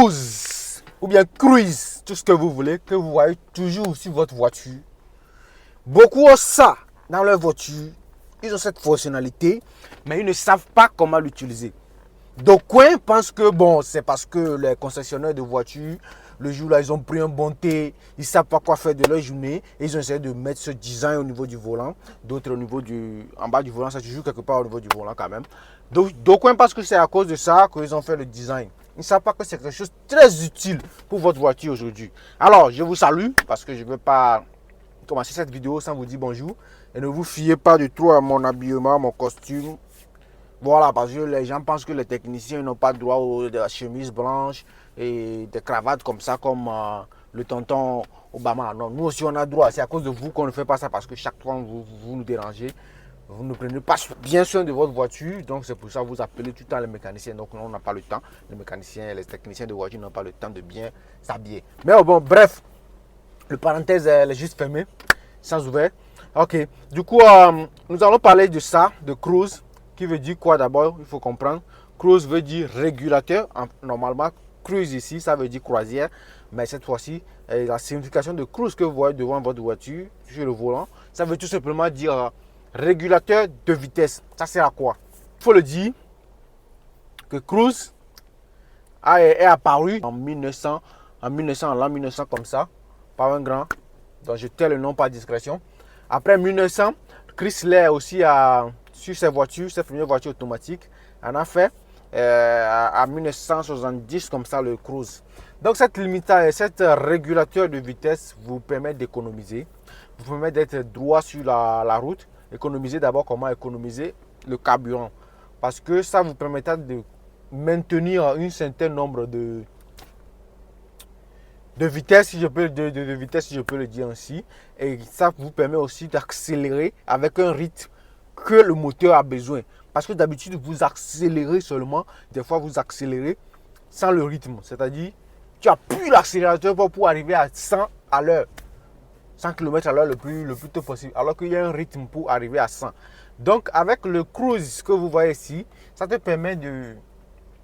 cruise ou bien cruise, tout ce que vous voulez, que vous voyez toujours sur votre voiture. Beaucoup ont ça dans leur voiture. Ils ont cette fonctionnalité, mais ils ne savent pas comment l'utiliser. D'aucuns pensent que bon, c'est parce que les concessionnaires de voitures, le jour-là, ils ont pris un bon thé, ils ne savent pas quoi faire de leur journée, et ils ont essayé de mettre ce design au niveau du volant, d'autres au niveau en bas du volant, ça se joue quelque part au niveau du volant quand même. Donc, d'aucuns pensent que c'est à cause de ça qu'ils ont fait le design. Ils ne savent pas que c'est quelque chose de très utile pour votre voiture aujourd'hui. Alors, je vous salue parce que je ne veux pas commencer cette vidéo sans vous dire bonjour. Et ne vous fiez pas du tout à mon habillement, à mon costume. Voilà, parce que les gens pensent que les techniciens n'ont pas droit à des chemises blanches et des cravates comme ça, comme le tonton Obama. Non, nous aussi on a droit. C'est à cause de vous qu'on ne fait pas ça, parce que chaque fois vous nous dérangez. Vous ne prenez pas bien soin de votre voiture, donc c'est pour ça que vous appelez tout le temps les mécaniciens. Donc on n'a pas le temps. Les mécaniciens, les techniciens de voiture n'ont pas le temps de bien s'habiller. Mais bon, bref, le parenthèse elle est juste fermée, sans ouvert. Ok, du coup, nous allons parler de ça, de cruise, qui veut dire quoi d'abord, il faut comprendre. Cruise veut dire régulateur. Normalement, cruise ici, ça veut dire croisière. Mais cette fois-ci, la signification de cruise que vous voyez devant votre voiture, sur le volant, ça veut tout simplement dire régulateur de vitesse. Ça sert à quoi? Il faut le dire que cruise est apparu en 1900, en l'an 1900 comme ça, par un grand, dont je tais le nom par discrétion. Après 1900, Chrysler aussi a, sur ses voitures, ses premières voitures automatiques, en a fait à 1970 comme ça le cruise. Donc cette régulateur de vitesse vous permet d'économiser, vous permet d'être droit sur la route. Économiser d'abord, comment économiser le carburant, parce que ça vous permettra de maintenir un certain nombre de vitesse, si je peux, de vitesse, si je peux le dire ainsi. Et ça vous permet aussi d'accélérer avec un rythme que le moteur a besoin. Parce que d'habitude, vous accélérez seulement. Des fois, vous accélérez sans le rythme. C'est-à-dire, tu appuies l'accélérateur pour arriver à 100 à l'heure. 100 km à l'heure le plus tôt possible. Alors qu'il y a un rythme pour arriver à 100. Donc, avec le cruise que vous voyez ici, ça te permet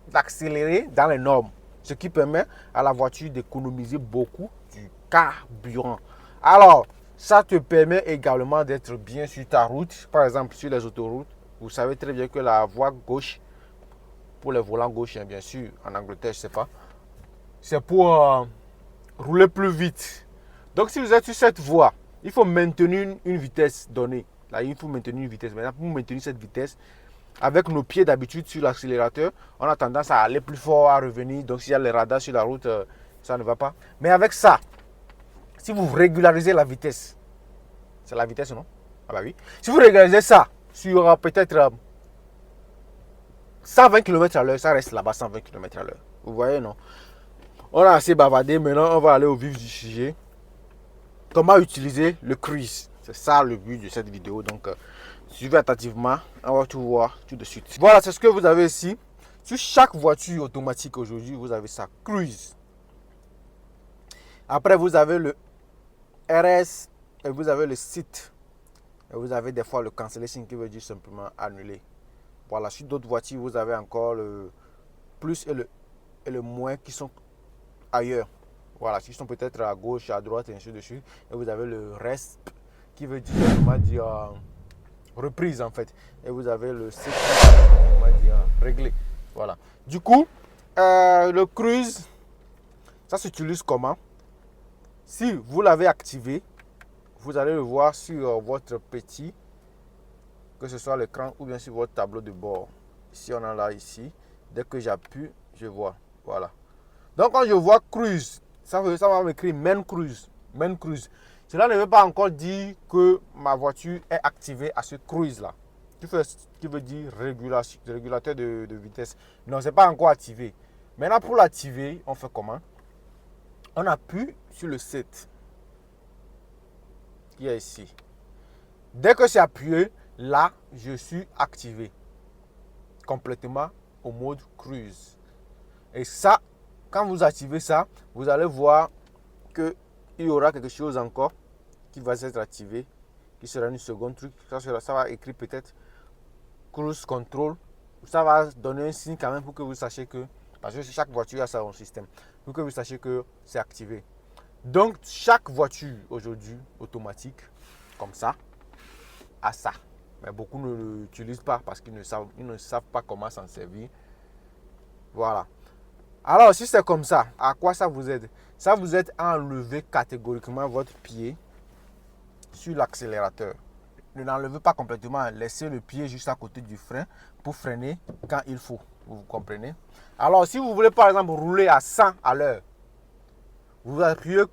d'accélérer dans les normes. Ce qui permet à la voiture d'économiser beaucoup du carburant. Alors, ça te permet également d'être bien sur ta route. Par exemple, sur les autoroutes, vous savez très bien que la voie gauche, pour les volants gauche, bien sûr, en Angleterre, je ne sais pas, c'est pour rouler plus vite. Donc, si vous êtes sur cette voie, il faut maintenir une vitesse donnée. Là, il faut maintenir une vitesse. Maintenant, pour maintenir cette vitesse, avec nos pieds d'habitude sur l'accélérateur, on a tendance à aller plus fort, à revenir. Donc, s'il y a les radars sur la route, ça ne va pas. Mais avec ça, si vous régularisez la vitesse, c'est la vitesse, non? Ah bah oui. Si vous régularisez ça sur peut-être 120 km à l'heure, ça reste là-bas 120 km à l'heure. Vous voyez, non? On a assez bavardé. Maintenant, on va aller au vif du sujet. Comment utiliser le cruise? C'est ça le but de cette vidéo. Donc, suivez attentivement. On va tout voir tout de suite. Voilà, c'est ce que vous avez ici. Sur chaque voiture automatique aujourd'hui, vous avez ça, cruise. Après, vous avez le RS et vous avez le site. Et vous avez des fois le cancellation qui veut dire simplement annuler. Voilà, sur d'autres voitures, vous avez encore le plus et le moins qui sont ailleurs. Voilà, qui sont peut-être à gauche, à droite et ainsi de suite. Et vous avez le reste qui veut dire, reprise en fait. Et vous avez le site qui veut dire réglé. Voilà. Du coup, le cruise, ça s'utilise comment? Si vous l'avez activé, vous allez le voir sur votre petit, que ce soit l'écran ou bien sur votre tableau de bord. Ici, on a là, ici. Dès que j'appuie, je vois. Voilà. Donc, quand je vois cruise, ça va m'écrire main cruise. Main cruise. Cela ne veut pas encore dire que ma voiture est activée à ce cruise-là. Qui veut dire régulateur de vitesse. Non, ce n'est pas encore activé. Maintenant, pour l'activer, on fait comment? On appuie sur le 7 qui est ici. Dès que c'est appuyé, là, je suis activé complètement au mode cruise. Et ça, quand vous activez ça, vous allez voir qu'il y aura quelque chose encore qui va être activé, qui sera une seconde truc. Ça va écrire peut-être cruise control. Ça va donner un signe quand même pour que vous sachiez que Parce que chaque voiture a son système. Pour que vous sachiez que c'est activé. Donc, chaque voiture aujourd'hui automatique, comme ça, a ça. Mais beaucoup ne l'utilisent pas parce qu'ils ne savent pas comment s'en servir. Voilà. Alors, si c'est comme ça, à quoi ça vous aide? Ça vous aide à enlever catégoriquement votre pied sur l'accélérateur. Ne l'enlevez pas complètement, laissez le pied juste à côté du frein pour freiner quand il faut. Vous comprenez? Alors, si vous voulez par exemple rouler à 100 à l'heure, vous appuyez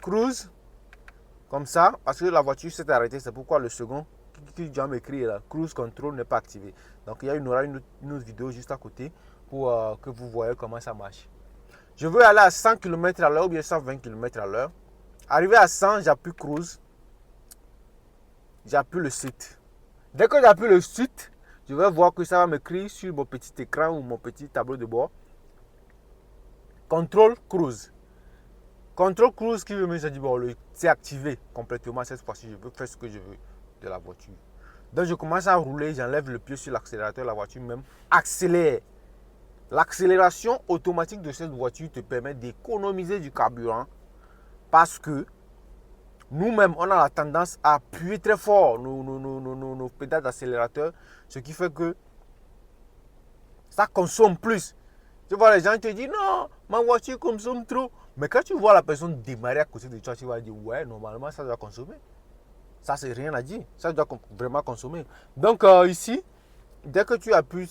cruise comme ça parce que la voiture s'est arrêtée. C'est pourquoi le second qui doit m'écrire là, cruise control n'est pas activé. Donc, il y aura une autre vidéo juste à côté pour que vous voyez comment ça marche. Je veux aller à 100 km à l'heure ou bien 120 km à l'heure. Arrivé à 100, j'appuie cruise. J'appuie le site. Dès que j'appuie le site, je vais voir que ça va m'écrire sur mon petit écran ou mon petit tableau de bord. Control cruise. Control cruise qui veut me dire, bon, c'est activé complètement cette fois-ci. Je peux faire ce que je veux de la voiture. Donc je commence à rouler, j'enlève le pied sur l'accélérateur, la voiture même accélère. L'accélération automatique de cette voiture te permet d'économiser du carburant parce que nous-mêmes, on a la tendance à appuyer très fort nos pédales d'accélérateur, ce qui fait que ça consomme plus. Tu vois, les gens te disent non, ma voiture consomme trop. Mais quand tu vois la personne démarrer à côté de toi, tu vas dire ouais, normalement, ça doit consommer. Ça, c'est rien à dire. Ça doit vraiment consommer. Donc, ici, dès que tu appuies,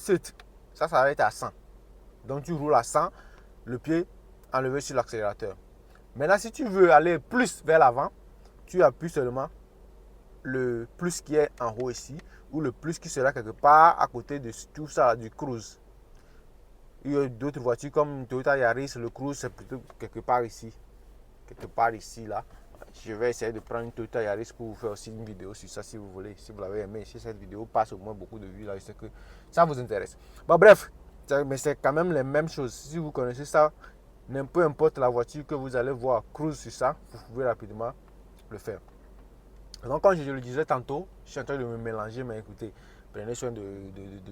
ça s'arrête à 100. Donc, tu roules à 100, le pied enlevé sur l'accélérateur. Maintenant, si tu veux aller plus vers l'avant, tu appuies seulement le plus qui est en haut ici ou le plus qui sera quelque part à côté de tout ça, du cruise. Il y a d'autres voitures comme Toyota Yaris, le cruise c'est plutôt quelque part ici. Quelque part ici, là. Je vais essayer de prendre une Toyota Yaris pour vous faire aussi une vidéo sur ça si vous voulez. Si vous l'avez aimé, si cette vidéo passe au moins beaucoup de vues, là, je sais que ça vous intéresse. Bon, bref, mais c'est quand même les mêmes choses. Si vous connaissez ça, peu importe la voiture que vous allez voir cruise sur ça, vous pouvez rapidement le faire. Donc, comme je le disais tantôt, je suis en train de me mélanger, mais écoutez, prenez soin de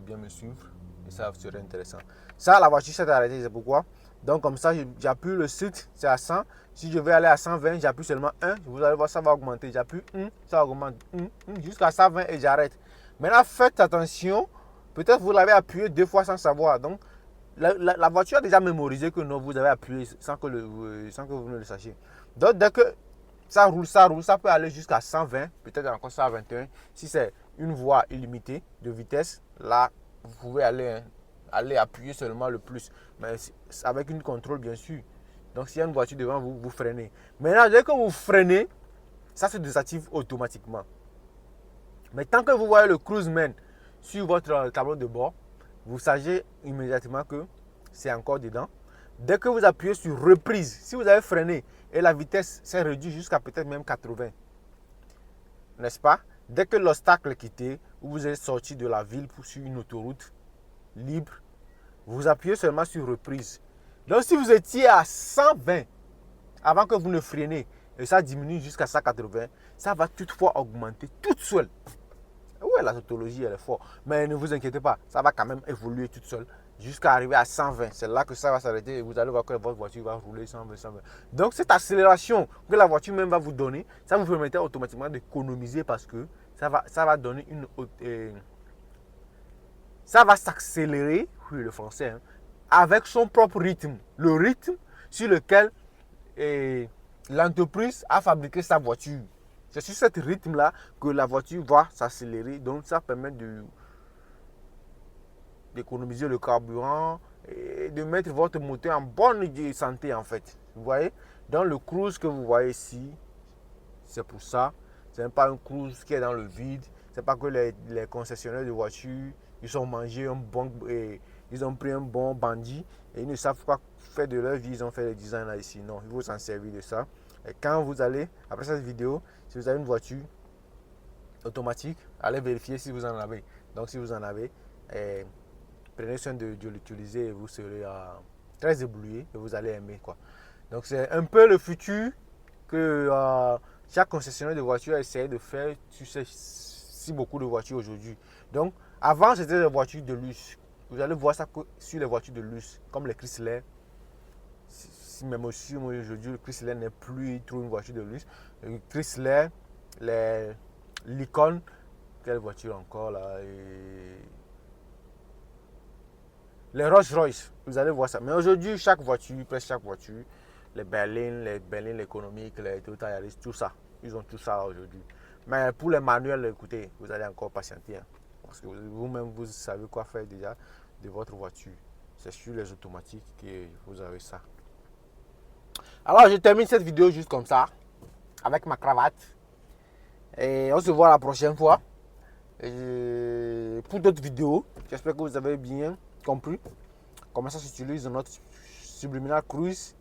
bien me suivre et ça serait intéressant. Ça, la voiture s'est arrêtée, c'est pourquoi. Donc, comme ça, j'appuie le site, c'est à 100. Si je vais aller à 120, j'appuie seulement 1. Vous allez voir, ça va augmenter. J'appuie 1, ça augmente jusqu'à 120 et j'arrête. Maintenant, faites attention. Peut-être vous l'avez appuyé 2 fois sans savoir. Donc, la voiture a déjà mémorisé que non, vous avez appuyé sans que vous ne le sachiez. Donc, dès que ça roule, ça peut aller jusqu'à 120, peut-être encore 121. Si c'est une voie illimitée de vitesse, là, vous pouvez aller appuyer seulement le plus. Mais avec une contrôle, bien sûr. Donc, s'il y a une voiture devant vous, vous freinez. Maintenant, dès que vous freinez, ça se désactive automatiquement. Mais tant que vous voyez le cruiseman sur votre tableau de bord, vous savez immédiatement que c'est encore dedans. Dès que vous appuyez sur reprise, si vous avez freiné et la vitesse s'est réduite jusqu'à peut-être même 80, n'est-ce pas? Dès que l'obstacle est quitté, ou vous êtes sorti de la ville pour sur une autoroute libre, vous appuyez seulement sur reprise. Donc si vous étiez à 120 avant que vous ne freinez et ça diminue jusqu'à 180, ça va toutefois augmenter toute seule. Ouais, la tautologie elle est forte, mais ne vous inquiétez pas, ça va quand même évoluer toute seule jusqu'à arriver à 120. C'est là que ça va s'arrêter et vous allez voir que votre voiture va rouler 120, 120. Donc cette accélération que la voiture même va vous donner, ça vous permettra automatiquement d'économiser parce que ça va donner ça va s'accélérer, oui le français, hein, avec son propre rythme. Le rythme sur lequel l'entreprise a fabriqué sa voiture. C'est sur ce rythme-là que la voiture va s'accélérer. Donc, ça permet d'économiser le carburant et de mettre votre moteur en bonne santé, en fait. Vous voyez? Dans le cruise que vous voyez ici, c'est pour ça. Ce n'est pas un cruise qui est dans le vide. Ce n'est pas que les concessionnaires de voitures, ils ont mangé ils ont pris un bon bandit et ils ne savent pas faire de leur vie. Ils ont fait le design là ici. Non, il faut s'en servir de ça. Et quand vous allez, après cette vidéo, si vous avez une voiture automatique, allez vérifier si vous en avez. Donc si vous en avez, prenez soin de l'utiliser et vous serez très ébloui et vous allez aimer, quoi. Donc c'est un peu le futur que chaque concessionnaire de voitures a essayé de faire sur si beaucoup de voitures aujourd'hui. Donc avant c'était des voitures de luxe. Vous allez voir ça sur les voitures de luxe, comme les Chrysler. Si même aussi, aujourd'hui, le Chrysler n'est plus trop une voiture de luxe. Le Chrysler, l'icône, quelle voiture encore là? Les Rolls-Royce, vous allez voir ça. Mais aujourd'hui, chaque voiture, presque chaque voiture, les berlines économiques, les Toyota Yaris, tout ça. Ils ont tout ça aujourd'hui. Mais pour les manuels, écoutez, vous allez encore patienter. Hein, parce que vous-même, vous savez quoi faire déjà de votre voiture. C'est sur les automatiques que vous avez ça. Alors, je termine cette vidéo juste comme ça, avec ma cravate. Et on se voit la prochaine fois. Et pour d'autres vidéos, j'espère que vous avez bien compris comment ça s'utilise dans notre Subliminal Cruise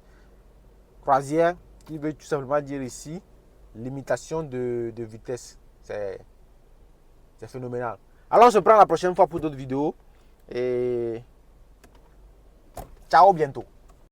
croisière, qui veut tout simplement dire ici limitation de vitesse. C'est phénoménal. Alors, on se prend la prochaine fois pour d'autres vidéos. Et ciao, bientôt.